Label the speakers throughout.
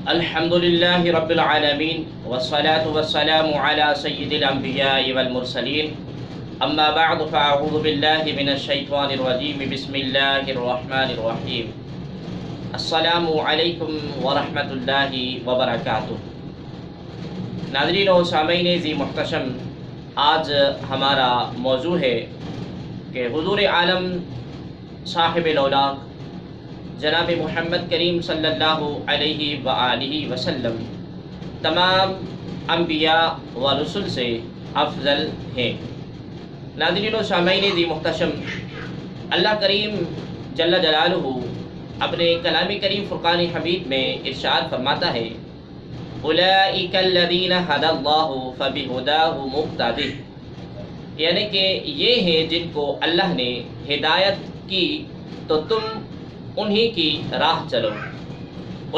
Speaker 1: الحمد لله رب العالمين والصلاة والسلام على سيد الأنبياء والمرسلين أما بعد فأعوذ بالله من الشيطان الرجيم بسم الله الرحمن الرحيم السلام علیکم ورحمۃ اللہ وبرکاتہ۔ ناظرین و سامعین ذی محتشم، آج ہمارا موضوع ہے کہ حضور عالم صاحب الاولاق جناب محمد کریم صلی اللہ علیہ وآلہ وسلم تمام انبیاء و رسل سے افضل ہیں۔ ناظرین و سامعین ذی محتشم، اللہ کریم جل جلالہ اپنے کلام کریم فرقان حمید میں ارشاد فرماتا ہے اولئک الذین ھدی اللہ فبہداہ مقتدی، یعنی کہ یہ ہیں جن کو اللہ نے ہدایت کی تو تم انہی کی راہ چلو۔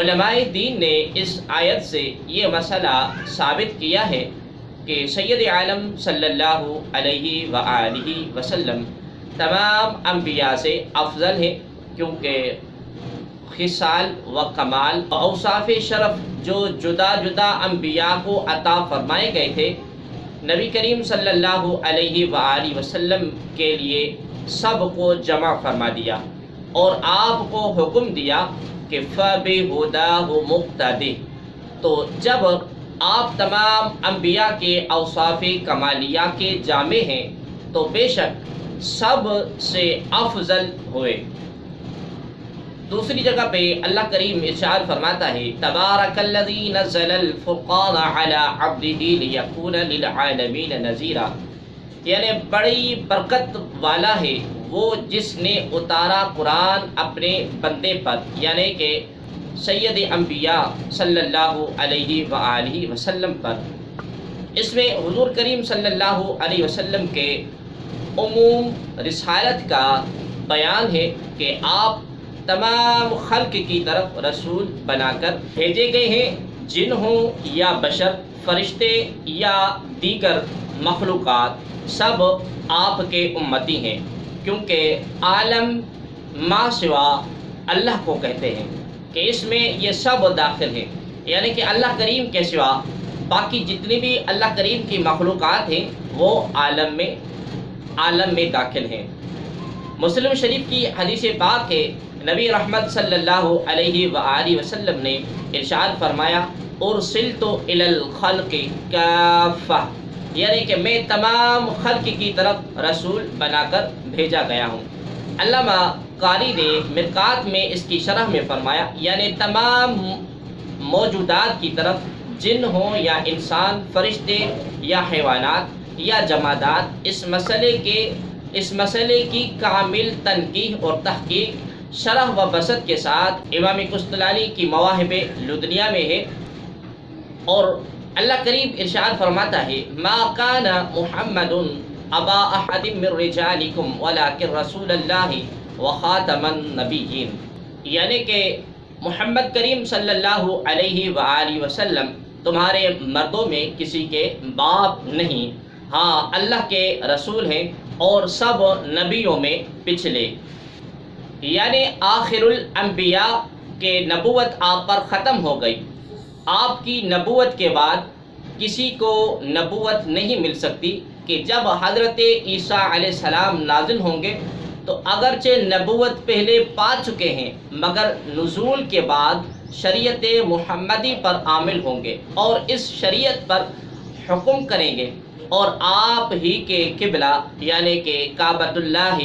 Speaker 1: علماء دین نے اس آیت سے یہ مسئلہ ثابت کیا ہے کہ سید عالم صلی اللہ علیہ وآلہ وسلم تمام انبیاء سے افضل ہیں، کیونکہ خصال و کمال اوصاف شرف جو جدا جدا انبیاء کو عطا فرمائے گئے تھے، نبی کریم صلی اللہ علیہ وآلہ وسلم کے لیے سب کو جمع فرما دیا اور آپ کو حکم دیا کہ فَبِهُدَاهُ مُقْتَدِي۔ تو جب آپ تمام انبیاء کے اوصاف کمالیہ کے جامع ہیں تو بے شک سب سے افضل ہوئے۔ دوسری جگہ پہ اللہ کریم ارشاد فرماتا ہے تبارک الذی نزل الفرقان علی عبدہ لیکون للعالمین نذیرا، یعنی بڑی برکت والا ہے وہ جس نے اتارا قرآن اپنے بندے پر، یعنی کہ سید انبیاء صلی اللہ علیہ وآلہ وسلم پر۔ اس میں حضور کریم صلی اللہ علیہ وسلم کے عموم رسالت کا بیان ہے کہ آپ تمام خلق کی طرف رسول بنا کر بھیجے گئے ہیں، جن ہوں یا بشر، فرشتے یا دیگر مخلوقات، سب آپ کے امتی ہیں، کیونکہ عالم ما سوا اللہ کو کہتے ہیں کہ اس میں یہ سب داخل ہیں، یعنی کہ اللہ کریم کے سوا باقی جتنی بھی اللہ کریم کی مخلوقات ہیں وہ عالم میں داخل ہیں۔ مسلم شریف کی حدیث پاک ہے، نبی رحمت صلی اللہ علیہ وآلہ وسلم نے ارشاد فرمایا ارسلت الی الخلق کافہ، یعنی کہ میں تمام خلق کی طرف رسول بنا کر بھیجا گیا ہوں۔ علامہ قاری نے مرقات میں اس کی شرح میں فرمایا یعنی تمام موجودات کی طرف، جن ہوں یا انسان، فرشتے یا حیوانات یا جمادات، اس مسئلے کی کامل تنقیح اور تحقیق شرح و بسط کے ساتھ امام قسطلانی کی مواہب لدنیہ میں ہے۔ اور اللہ کریم ارشاد فرماتا ہے ما کان محمد ابا احد من رجالکم ولکن رسول اللہ وخاتم النبیین، یعنی کہ محمد کریم صلی اللہ علیہ وآلہ وسلم تمہارے مردوں میں کسی کے باپ نہیں، ہاں اللہ کے رسول ہیں اور سب نبیوں میں پچھلے، یعنی آخر الانبیاء کے نبوت آپ پر ختم ہو گئی۔ آپ کی نبوت کے بعد کسی کو نبوت نہیں مل سکتی کہ جب حضرت عیسیٰ علیہ السلام نازل ہوں گے تو اگرچہ نبوت پہلے پا چکے ہیں مگر نزول کے بعد شریعت محمدی پر عامل ہوں گے اور اس شریعت پر حکم کریں گے اور آپ ہی کے قبلہ یعنی کہ کعبۃ اللہ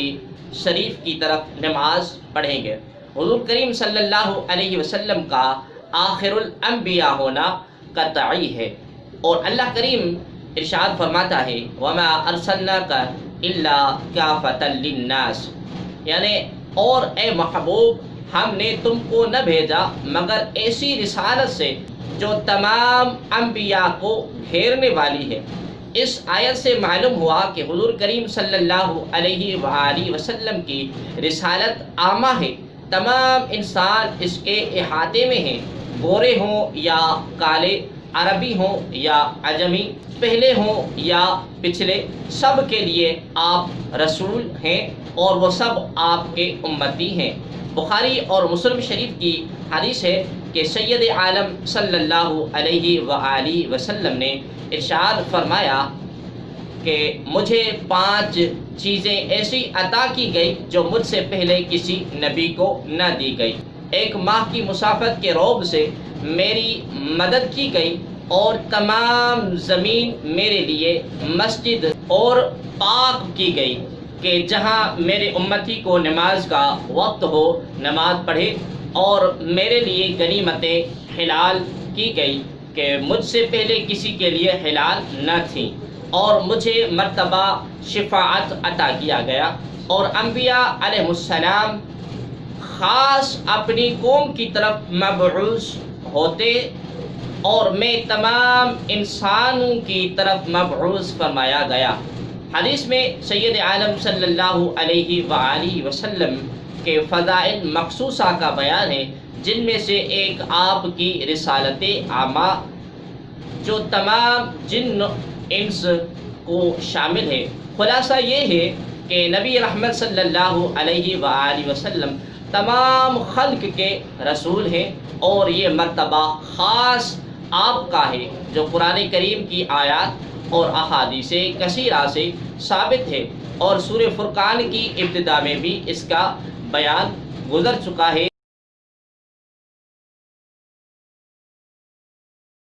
Speaker 1: شریف کی طرف نماز پڑھیں گے۔ حضور کریم صلی اللہ علیہ وسلم کا آخر الانبیاء ہونا قطعی ہے، اور اللہ کریم ارشاد فرماتا ہے وما ارسلناک الا کافۃ للناس، یعنی اور اے محبوب ہم نے تم کو نہ بھیجا مگر ایسی رسالت سے جو تمام انبیاء کو گھیرنے والی ہے۔ اس آیت سے معلوم ہوا کہ حضور کریم صلی اللہ علیہ وآلہ وسلم کی رسالت عامہ ہے، تمام انسان اس کے احاطے میں ہیں، گورے ہوں یا کالے، عربی ہوں یا عجمی، پہلے ہوں یا پچھلے، سب کے لیے آپ رسول ہیں اور وہ سب آپ کے امتی ہیں۔ بخاری اور مسلم شریف کی حدیث ہے کہ سید عالم صلی اللہ علیہ وآلہ وسلم نے ارشاد فرمایا کہ مجھے 5 چیزیں ایسی عطا کی گئی جو مجھ سے پہلے کسی نبی کو نہ دی گئی۔ 1 ماہ کی مسافت کے رعب سے میری مدد کی گئی، اور تمام زمین میرے لیے مسجد اور پاک کی گئی کہ جہاں میرے امتی کو نماز کا وقت ہو نماز پڑھے، اور میرے لیے غنیمتیں حلال کی گئی کہ مجھ سے پہلے کسی کے لیے حلال نہ تھیں، اور مجھے مرتبہ شفاعت عطا کیا گیا، اور انبیاء علیہ السلام خاص اپنی قوم کی طرف مبعوث ہوتے، اور میں تمام انسانوں کی طرف مبعوث فرمایا گیا۔ حدیث میں سید عالم صلی اللہ علیہ وآلہ وسلم کے فضائل مخصوصہ کا بیان ہے، جن میں سے ایک آپ کی رسالت عامہ جو تمام جن انس کو شامل ہے۔ خلاصہ یہ ہے کہ نبی رحمت صلی اللہ علیہ وآلہ وسلم تمام خلق کے رسول ہیں، اور یہ مرتبہ خاص آپ کا ہے جو قرآن کریم کی آیات اور احادیث کثیرہ سے ثابت ہے، اور سورہ فرقان کی ابتدا میں بھی اس کا بیان گزر چکا ہے۔